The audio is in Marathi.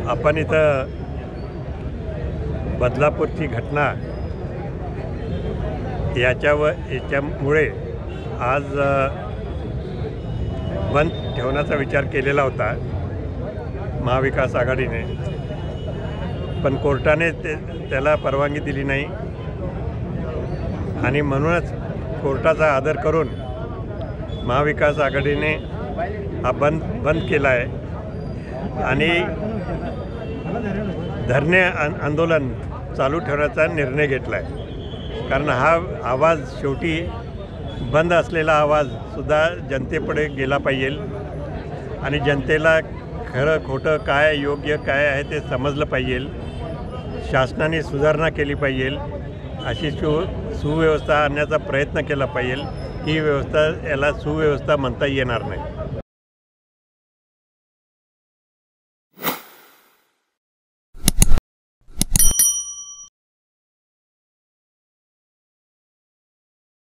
आपण इथं बदलापूरची घटना याच्यामुळे आज बंद ठेवण्याचा विचार केलेला होता महाविकास आघाडीने, पण कोर्टाने त्याला परवानगी दिली नाही आणि म्हणूनच कोर्टाचा आदर करून महाविकास आघाडीने हा बंद केला आहे आणि धरणे आंदोलन चालू ठेवण्याचा निर्णय घेतला आहे. कारण हा आवाज शेवटी बंद असलेला आवाजसुद्धा जनतेपुढे गेला पाहिजे आणि जनतेला खरं खोटं काय योग्य काय आहे ते समजलं पाहिजे. शासनाने सुधारणा केली पाहिजे, अशी सुव्यवस्था आणण्याचा प्रयत्न केला पाहिजे. ही व्यवस्था याला सुव्यवस्था म्हणता येणार नाही.